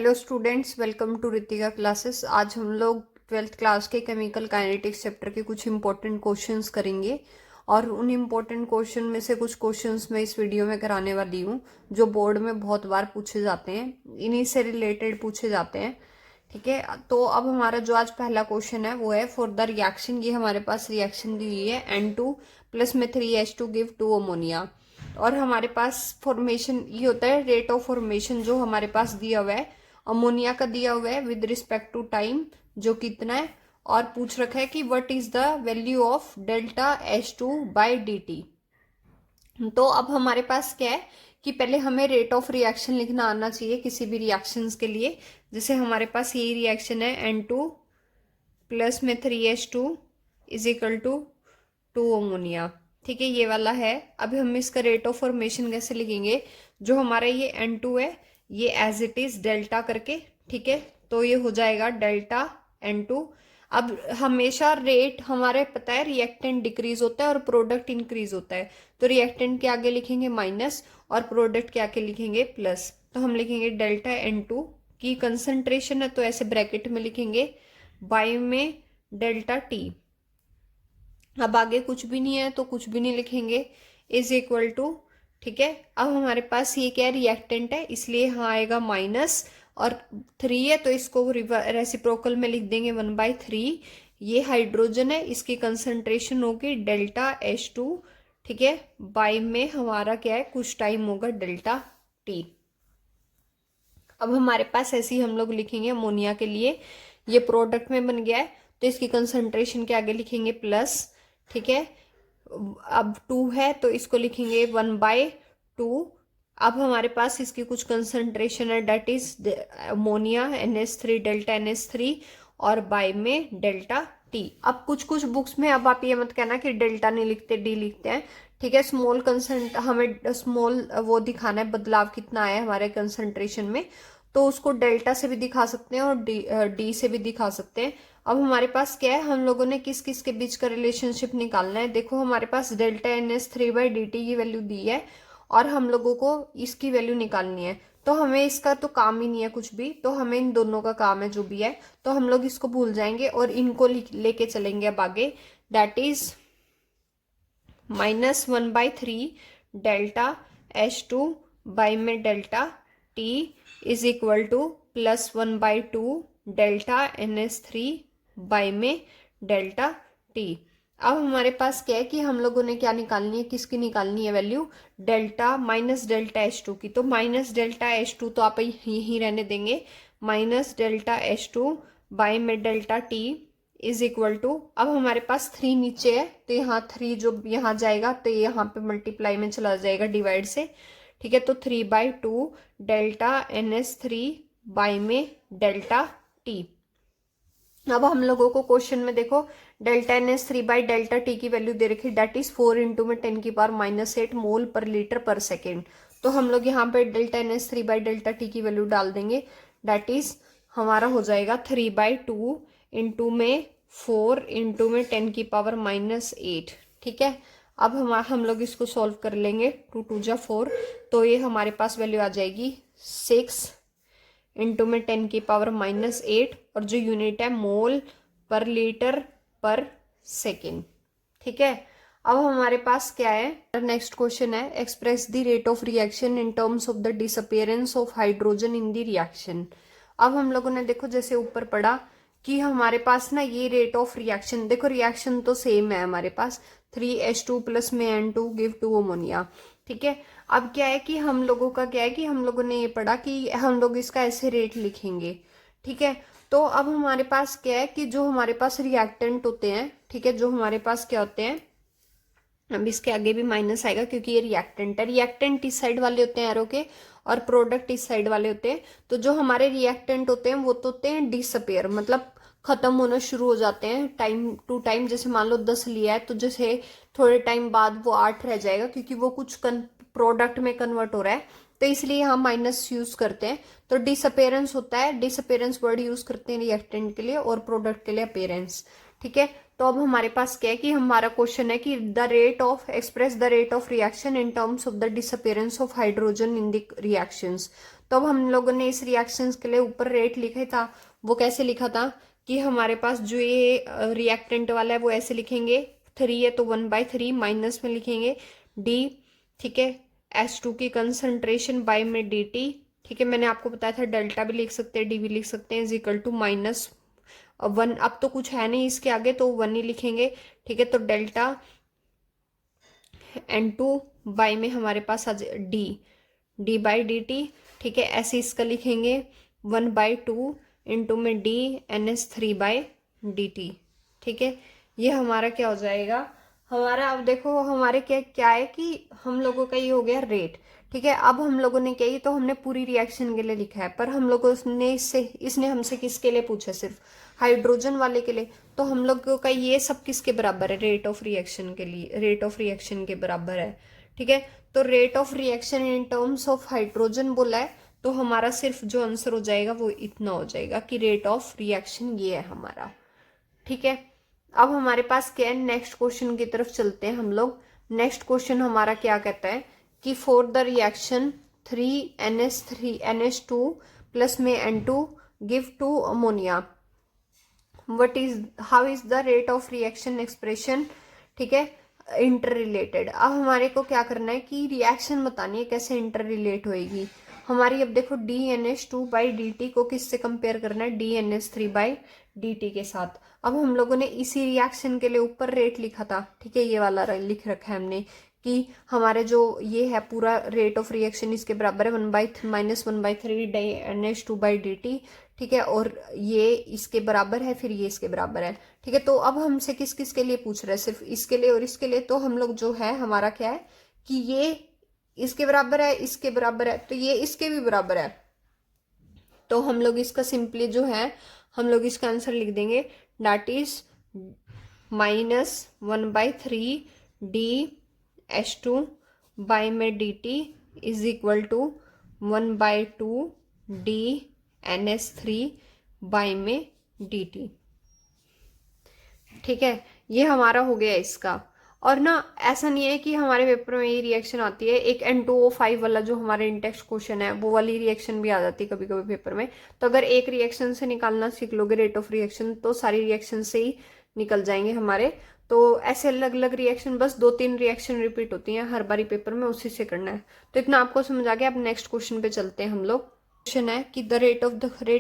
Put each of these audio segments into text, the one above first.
Hello students, welcome to Ritika classes. आज हम लोग ट्वेल्थ क्लास के केमिकल काइनेटिक्स चैप्टर के कुछ इंपॉर्टेंट क्वेश्चंस करेंगे और उन इंपॉर्टेंट क्वेश्चन में से कुछ क्वेश्चंस मैं इस वीडियो में कराने वाली हूँ जो बोर्ड में बहुत बार पूछे जाते हैं, इन्हीं से रिलेटेड पूछे जाते हैं। ठीक है, तो अब हमारा जो आज पहला क्वेश्चन है वो है फॉर द रिएक्शन। ये हमारे पास रिएक्शन दी हुई है N2 प्लस में 3H2 गिव 2 अमोनिया। और हमारे पास फॉर्मेशन ये होता है रेट ऑफ फॉर्मेशन जो हमारे पास दिया हुआ है अमोनिया का, दिया हुआ है विद रिस्पेक्ट टू टाइम जो कितना है, और पूछ रखा है कि what is the value of delta H2 by dt। तो अब हमारे पास क्या है कि पहले हमें रेट ऑफ रिएक्शन लिखना आना चाहिए किसी भी रिएक्शंस के लिए। जैसे हमारे पास यही रिएक्शन है N2 प्लस में 3H2 is equal to 2 ammonia. ठीक है, ये वाला है। अब हम इसका रेट ऑफ फॉर्मेशन कैसे लिखेंगे? जो हमारा ये N2 है ये एज इट इज डेल्टा करके, ठीक है, तो ये हो जाएगा डेल्टा N2। अब हमेशा रेट हमारे पता है रिएक्टेंट डिक्रीज होता है और प्रोडक्ट इंक्रीज होता है, तो रिएक्टेंट के आगे लिखेंगे माइनस और प्रोडक्ट के आगे लिखेंगे प्लस। तो हम लिखेंगे डेल्टा N2 की कंसंट्रेशन है तो ऐसे ब्रैकेट में लिखेंगे बाई में डेल्टा T। अब आगे कुछ भी नहीं है तो कुछ भी नहीं लिखेंगे, इज इक्वल टू, ठीक है। अब हमारे पास ये क्या है रिएक्टेंट है इसलिए यहाँ आएगा माइनस, और 3 है तो इसको रेसिप्रोकल में लिख देंगे 1/3। ये हाइड्रोजन है, इसकी कंसंट्रेशन होगी डेल्टा H2, ठीक है, बाई में हमारा क्या है कुछ टाइम होगा डेल्टा T। अब हमारे पास ऐसे ही हम लोग लिखेंगे अमोनिया के लिए, ये प्रोडक्ट में बन गया है तो इसकी कंसंट्रेशन के आगे लिखेंगे प्लस, ठीक है। अब 2 है तो इसको लिखेंगे 1/2। अब हमारे पास इसकी कुछ कंसंट्रेशन है date is ammonia NH3 delta NH3 और बाय में डेल्टा T। अब कुछ कुछ बुक्स में, अब आप ये मत कहना कि डेल्टा नहीं लिखते डी लिखते हैं, ठीक है। स्मॉल कंसंट हमें स्मॉल वो दिखाना है बदलाव कितना है हमारे कंसंट्रेशन में, तो उसको डेल्टा से भी दिखा सकते हैं और डी से भी दिखा सकते हैं। अब हमारे पास क्या है, हम लोगों ने किस किस के बीच का रिलेशनशिप निकालना है। देखो हमारे पास डेल्टा NH3/dt की वैल्यू दी है और हम लोगों को इसकी वैल्यू निकालनी है, तो हमें इसका तो काम ही नहीं है कुछ भी, तो हमें इन दोनों का काम है जो भी है, तो हम लोग इसको भूल जाएंगे और इनको लेके चलेंगे अब आगे। That is -1/3 delta H2 by में delta T is equal to +1/2 delta NH3 by में डेल्टा T। अब हमारे पास क्या है कि हम लोगों ने क्या निकालनी है, किसकी निकालनी है value, delta minus delta H2 की। तो माइनस डेल्टा H2 तो आप यही रहने देंगे, माइनस डेल्टा H2 बाई में delta T is equal to, अब हमारे पास 3 नीचे है तो यहाँ 3 जो यहाँ जाएगा तो ये यहाँ पे मल्टीप्लाई में चला जाएगा डिवाइड से, ठीक है। तो 3/2 डेल्टा NH3 बाई में डेल्टा T। अब हम लोगों को क्वेश्चन में देखो delta NH3 by delta T की वैल्यू दे रखी है, डेट इज 4 इंटू में 10⁻⁸ मोल पर लीटर पर सेकेंड। तो हम लोग यहाँ पे delta NH3 by delta T की वैल्यू डाल देंगे, डेट इज हमारा हो जाएगा 3/2 इंटू में 4 इंटू में 10⁻⁸, ठीक है। अब हम लोग इसको सॉल्व कर लेंगे, 2 2 जा 4, तो ये हमारे पास वैल्यू आ जाएगी 6 इंटू में 10⁻⁸, और जो यूनिट है मोल पर लीटर पर सेकेंड, ठीक है। अब हमारे पास क्या है, नेक्स्ट क्वेश्चन है express the rate of reaction in terms of the disappearance of hydrogen in the reaction. अब हम लोगों ने देखो जैसे ऊपर पढ़ा कि हमारे पास ना ये रेट ऑफ रिएक्शन, देखो रिएक्शन तो सेम है हमारे पास, 3H2 प्लस में N2 गिव 2 अमोनिया, ठीक है। अब क्या है कि हम लोगों का क्या है कि हम लोगों ने ये पढ़ा कि हम लोग इसका ऐसे रेट लिखेंगे, ठीक है। तो अब हमारे पास क्या है कि जो हमारे पास रिएक्टेंट होते हैं, ठीक है, जो हमारे पास क्या होते हैं, अब इसके आगे भी माइनस आएगा क्योंकि ये रिएक्टेंट है, रिएक्टेंट इस साइड वाले होते हैं एरो के और प्रोडक्ट इस साइड वाले होते हैं। तो जो हमारे रिएक्टेंट होते हैं वो तो होते हैं डिसअपेयर, मतलब खत्म होना शुरू हो जाते हैं टाइम टू टाइम। जैसे मान लो 10 लिया है तो जैसे थोड़े टाइम बाद वो 8 रह जाएगा क्योंकि वो कुछ प्रोडक्ट में कन्वर्ट हो रहा है, तो इसलिए हम माइनस यूज करते हैं। तो डिसअपेयरेंस होता है, डिसअपेयरेंस वर्ड यूज करते हैं रिएक्टेंट के लिए और प्रोडक्ट के लिए अपेयरेंस, ठीक है। तो अब हमारे पास क्या है कि हमारा क्वेश्चन है कि the rate of express the rate of reaction in terms of the disappearance of hydrogen in the reactions. तो अब हम लोगों ने इस रिएक्शंस के लिए ऊपर रेट लिखा था, वो कैसे लिखा था कि हमारे पास जो ये रिएक्टेंट वाला है वो ऐसे लिखेंगे, 3 है तो 1/3 माइनस में लिखेंगे डी, ठीक है, H2 की कंसंट्रेशन बाय में dt, ठीक है, मैंने आपको बताया था डेल्टा भी लिख सकते हैं डी भी लिख सकते हैं, इज इक्वल टू -1, अब तो कुछ है नहीं इसके आगे तो 1 ही लिखेंगे, ठीक है, तो डेल्टा N2 बाय में हमारे पास आज डी बाई डी टी, ठीक है, ऐसे इसका लिखेंगे 1/2 इंटू में DNS3/dt, ठीक है। ये हमारा क्या हो जाएगा, हमारा अब देखो हमारे क्या क्या है कि हम लोगों का ये हो गया रेट, ठीक है। अब हम लोगों ने क्या, ये तो हमने पूरी रिएक्शन के लिए लिखा है, पर हम लोगों ने इसने हमसे किसके लिए पूछा, सिर्फ हाइड्रोजन वाले के लिए, तो हम लोगों का ये सब किसके बराबर है, रेट ऑफ रिएक्शन के लिए, रेट ऑफ रिएक्शन के बराबर है, ठीक है। तो rate of reaction in terms of hydrogen बोला है, तो हमारा सिर्फ जो आंसर हो जाएगा वो इतना हो जाएगा कि रेट ऑफ रिएक्शन ये है हमारा, ठीक है। अब हमारे पास क्या है, नेक्स्ट क्वेश्चन की तरफ चलते हैं हम लोग। नेक्स्ट क्वेश्चन हमारा क्या कहता है कि for the reaction 3NH2 plus में N2 give 2 ammonia, what is how is the rate of reaction expression, ठीक है, इंटर रिलेटेड। अब हमारे को क्या करना है कि रिएक्शन बतानी है कैसे इंटर रिलेट होएगी हमारी। अब देखो DNH2/dt को किससे कंपेयर करना है, DNS3/dt के साथ। अब हम लोगों ने इसी रिएक्शन के लिए ऊपर रेट लिखा था, ठीक है, ये वाला लिख रखा है हमने कि हमारे जो ये है पूरा रेट ऑफ रिएक्शन इसके बराबर है 1/-1/3 DNH2/dt, ठीक है, और ये इसके बराबर है, फिर ये इसके बराबर है, ठीक है। तो अब हमसे किस किस के लिए पूछ रहे हैं, सिर्फ इसके लिए और इसके लिए, तो हम लोग जो है हमारा क्या है कि ये इसके बराबर है, इसके बराबर है, तो ये इसके भी बराबर है, तो हम लोग इसका सिंपली जो है हम लोग इसका आंसर लिख देंगे, दैट इज -1/3 DH2 बाय में dt is equal to 1/2 DNS3 by में dt, ठीक है। ये हमारा हो गया इसका। और ना ऐसा नहीं है कि हमारे पेपर में ये रिएक्शन आती है, एक N2O5 वाला जो हमारे इंटेक्स क्वेश्चन है वो वाली रिएक्शन भी आ जाती है कभी कभी पेपर में। तो अगर एक रिएक्शन से निकालना सीख लोगे रेट ऑफ रिएक्शन, तो सारी रिएक्शन से ही निकल जाएंगे हमारे। तो ऐसे अलग अलग रिएक्शन, बस 2-3 रिएक्शन रिपीट होती हैं हर बारी पेपर में, उसी से करना है। तो इतना आपको समझ आ गया। अब नेक्स्ट क्वेश्चन पे चलते हैं हम लोग। क्वेश्चन है कि the rate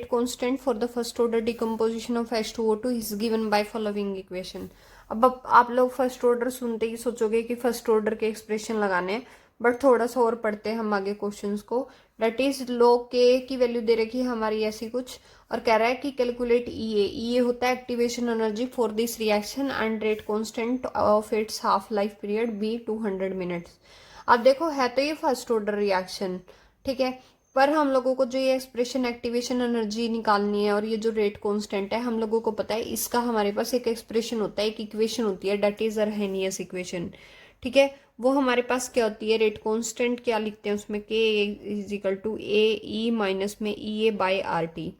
constant for the first order decomposition of H2O2 is given by following equation. अब आप लोग फर्स्ट ऑर्डर सुनते ही सोचोगे कि फर्स्ट ऑर्डर के एक्सप्रेशन लगाने हैं, बट थोड़ा सा और पढ़ते हैं हम आगे क्वेश्चंस को। डेट इज log K की वैल्यू दे रखी है हमारी ऐसी कुछ, और कह रहा है कि कैलकुलेट EA होता है activation energy for this reaction and rate constant of its half life period be 200 minutes. अब देखो है तो ये फर्स्ट ऑर्डर रिएक्शन, ठीक है, पर हम लोगों को जो ये एक्सप्रेशन एक्टिवेशन एनर्जी निकालनी है और ये जो रेट कांस्टेंट है हम लोगों को पता है, इसका हमारे पास एक एक्सप्रेशन होता है, एक इक्वेशन होती है, डेट इज अर्हेनियस इक्वेशन, ठीक है। वो हमारे पास क्या होती है, रेट कांस्टेंट क्या लिखते हैं उसमें, K is equal to AE minus में EA/RT,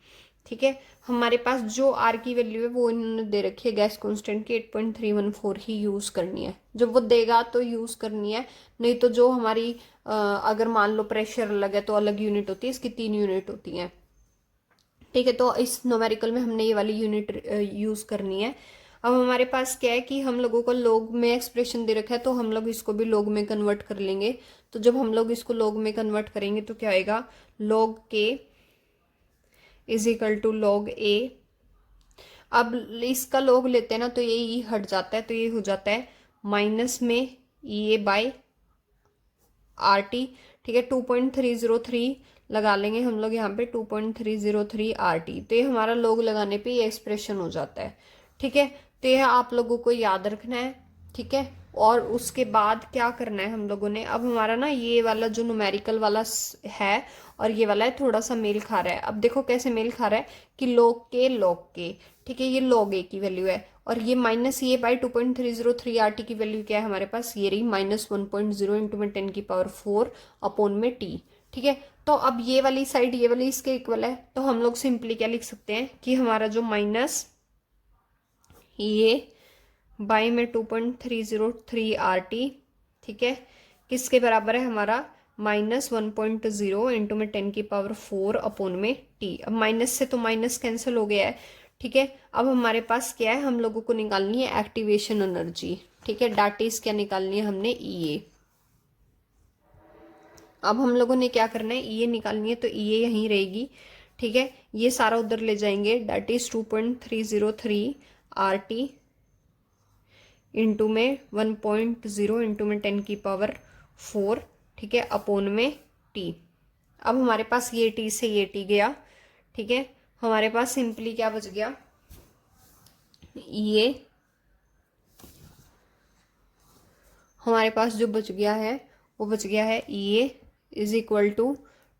ठीक है। हमारे पास जो R की वैल्यू है वो इन्होंने दे रखी है गैस कांस्टेंट की 8.314 ही यूज करनी है, जब वो देगा तो यूज करनी है, नहीं तो जो हमारी अगर मान लो प्रेशर अलग है तो अलग यूनिट होती है, इसकी 3 यूनिट होती हैं, ठीक है। तो इस न्यूमेरिकल में हमने ये वाली यूनिट यूज करनी है। अब हमारे पास क्या है कि हम लोगों को लॉग में एक्सप्रेशन दे रखा है, तो हम लोग इसको भी लॉग में कन्वर्ट कर लेंगे। तो जब हम लोग इसको लॉग में कन्वर्ट करेंगे तो क्या आएगा, log K is equal to log A। अब इसका log लेते हैं ना तो ये ई हट जाता है, तो ये हो जाता है माइनस में EA/RT, ठीक है। 2.303 लगा लेंगे हम लोग यहाँ पे, 2.303 RT, तो ये हमारा log लगाने पे ये एक्सप्रेशन हो जाता है, ठीक है। तो ये आप लोगों को याद रखना है, ठीक है। और उसके बाद क्या करना है हम लोगों ने, अब हमारा ना ये वाला जो न्यूमेरिकल वाला है और ये वाला है थोड़ा सा मेल खा रहा है। अब देखो कैसे मेल खा रहा है कि log K, ठीक है, ये log A की वैल्यू है, और ये माइनस EA/2.303 RT की वैल्यू क्या है हमारे पास, ये रही -1.0 इंटू में 10⁴ अपॉन में T, ठीक है। तो अब ये वाली साइड ये वाली इसके इक्वल है, तो हम लोग सिंपली क्या लिख सकते हैं कि हमारा जो माइनस EA बाई में 2.303 RT, ठीक है, किसके बराबर है हमारा माइनस 1.0 इंटू में 10⁴ अपॉन में टी। अब माइनस से तो माइनस कैंसिल हो गया है, ठीक है। अब हमारे पास क्या है, हम लोगों को निकालनी है एक्टिवेशन एनर्जी, ठीक है। दैट इज क्या निकालनी है हमने, ईए। अब हम लोगों ने क्या करना है, ईए निकालनी है, तो ईए यहीं रहेगी, ठीक है। ये सारा उधर ले जाएंगे, दैट इज 2.303 RT इंटू में 1.0 इंटू में 10⁴, ठीक है, अपॉन में टी। अब हमारे पास ये टी से ये टी गया, ठीक है। हमारे पास सिंपली क्या बच गया, ये हमारे पास जो बच गया है वो बच गया है ये इज इक्वल टू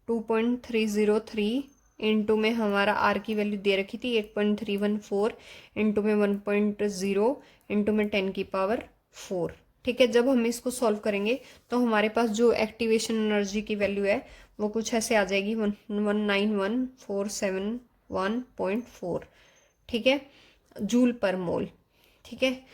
2.303 इंटू में हमारा आर की वैल्यू दे रखी थी 8.314 इंटू में 1.0 इंटू में 10⁴, ठीक है। जब हम इसको सॉल्व करेंगे तो हमारे पास जो एक्टिवेशन एनर्जी की वैल्यू है वो कुछ ऐसे आ जाएगी 191,471.4, ठीक है, जूल पर मोल, ठीक है।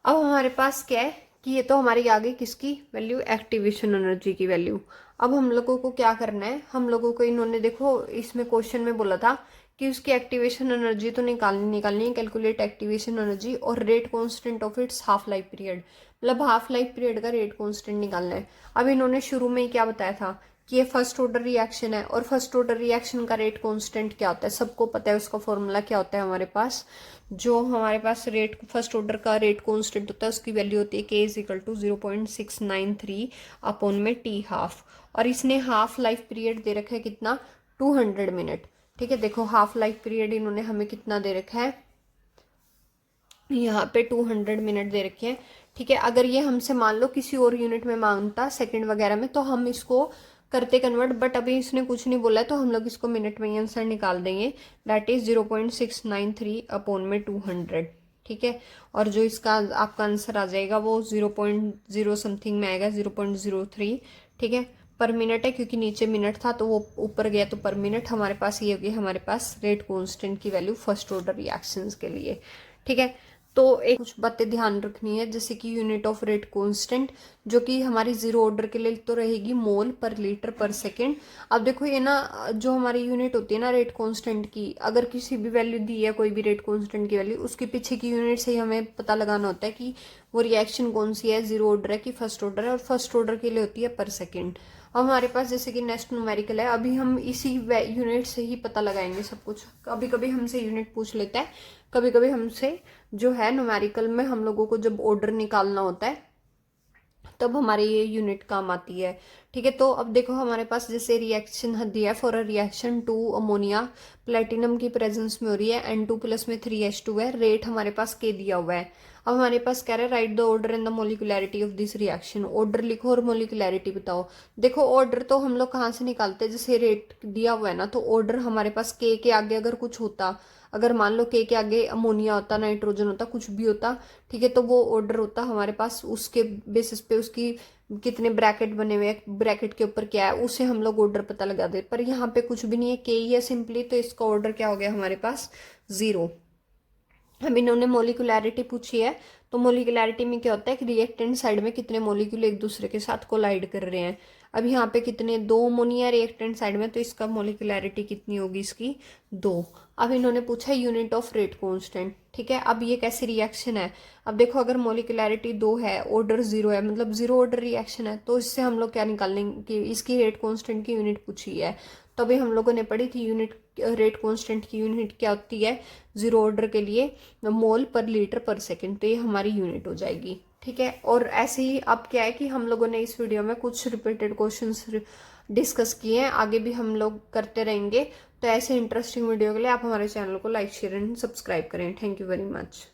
अब हमारे पास क्या है कि ये तो हमारी आ गई किसकी वैल्यू, एक्टिवेशन एनर्जी की वैल्यू। अब हम लोगों को क्या करना है, हम लोगों को इन्होंने देखो इसमें क्वेश्चन में बोला था कि उसकी एक्टिवेशन एनर्जी तो निकालनी है, कैलकुलेट एक्टिवेशन एनर्जी और rate constant of its half life period, मतलब हाफ लाइफ पीरियड का रेट कांस्टेंट निकालना है। अब इन्होंने शुरू में ही क्या बताया था कि ये फर्स्ट ऑर्डर रिएक्शन है और फर्स्ट ऑर्डर रिएक्शन का रेट कांस्टेंट क्या होता है, सबको पता है उसका फॉर्मूला क्या होता है हमारे पास। जो हमारे पास रेट फर्स्ट ऑर्डर का रेट कांस्टेंट होता है उसकी वैल्यू होती है k is equal to 0.693 upon में टी हाफ, और इसने हाफ लाइफ पीरियड दे रखा है कितना, 200 मिनट, ठीक है। देखो हाफ लाइफ पीरियड इन्होंने हमें कितना दे रखा है, यहाँ पे 200 मिनट दे रखे हैं, ठीक है। अगर ये हमसे मान लो किसी और यूनिट में मांगता सेकंड वगैरह में तो हम इसको करते कन्वर्ट, बट अभी इसने कुछ नहीं बोला है तो हम लोग इसको मिनट में ही आंसर निकाल देंगे, दैट इज 0.693 अपॉन में 200, ठीक है। और जो इसका आपका आंसर आ जाएगा वो 0.0 समथिंग में आएगा, 0.03, ठीक है, पर मिनट है, क्योंकि नीचे मिनट था तो वो ऊपर गया तो पर मिनट। हमारे पास ये होगी हमारे पास रेट कांस्टेंट की वैल्यू फर्स्ट ऑर्डर रिएक्शंस के लिए, ठीक है। तो एक कुछ बातें ध्यान रखनी है, जैसे कि यूनिट ऑफ रेट कांस्टेंट जो कि हमारी जीरो ऑर्डर के लिए तो रहेगी मोल पर लीटर पर सेकेंड। अब देखो ये ना जो हमारी यूनिट होती है ना रेट कांस्टेंट की, अगर किसी भी वैल्यू दी है कोई भी रेट कांस्टेंट की वैल्यू, उसके पीछे की यूनिट से ही हमें पता लगाना होता है कि वो रिएक्शन कौन सी है, जीरो ऑर्डर है कि फर्स्ट ऑर्डर है, और फर्स्ट ऑर्डर के लिए होती है पर सेकेंड। अब हमारे पास जैसे कि नेक्स्ट न्यूमेरिकल है, अभी हम इसी यूनिट से ही पता लगाएंगे सब कुछ। कभी कभी हमसे यूनिट पूछ लेता है, कभी कभी हमसे जो है न्यूमेरिकल में हम लोगों को जब ऑर्डर निकालना होता है तब हमारे ये यूनिट काम आती है, ठीक है। तो अब देखो हमारे पास जैसे रिएक्शन दिया है, for a reaction 2 ammonia platinum की प्रेजेंस में हो रही है N2 प्लस में 3H2 है, रेट हमारे पास K दिया हुआ है। अब हमारे पास कह रहा है write the order and the molecularity of this reaction, order लिखो और मोलिकुलैरिटी बताओ। देखो ऑर्डर तो हम लोग कहाँ से निकालते हैं, जैसे रेट दिया हुआ है ना, तो ऑर्डर हमारे पास K के आगे अगर कुछ होता, अगर मान लो K के आगे अमोनिया होता, नाइट्रोजन होता, कुछ भी होता, ठीक है, तो वो ऑर्डर होता हमारे पास, उसके बेसिस पे उसकी कितने ब्रैकेट बने हुए हैं, ब्रैकेट के ऊपर क्या है, उसे हम लोग ऑर्डर पता लगा दे। पर यहाँ पे कुछ भी नहीं है, K ही है सिंपली, तो इसका ऑर्डर क्या हो गया हमारे पास, 0। अब इन्होंने मोलिकुलैरिटी पूछी है, तो मोलिकुलैरिटी में क्या होता है कि रिएक्टेंट साइड में कितने मोलिक्यूल एक दूसरे के साथ कोलाइड कर रहे हैं। अब यहाँ पे कितने, 2 अमोनिया रिएक्टेंट साइड में, तो इसका मोलिकुलैरिटी कितनी होगी इसकी, 2। अब इन्होंने पूछा यूनिट ऑफ रेट कांस्टेंट, ठीक है। अब ये कैसी रिएक्शन है, अब देखो अगर मोलिकुलैरिटी 2 है, ऑर्डर 0 है, मतलब जीरो ऑर्डर रिएक्शन है, तो इससे हम लोग क्या निकालेंगे कि इसकी रेट कांस्टेंट की यूनिट पूछी है। तो अभी हम लोगों ने पढ़ी थी यूनिट, रेट कांस्टेंट की यूनिट क्या होती है जीरो ऑर्डर के लिए, मोल पर लीटर पर सेकेंड, तो ये हमारी यूनिट हो जाएगी, ठीक है। और ऐसे ही अब क्या है कि हम लोगों ने इस वीडियो में कुछ रिपीटेड क्वेश्चंस डिस्कस किए हैं, आगे भी हम लोग करते रहेंगे। तो ऐसे इंटरेस्टिंग वीडियो के लिए आप हमारे चैनल को लाइक शेयर एंड सब्सक्राइब करें। Thank you very much.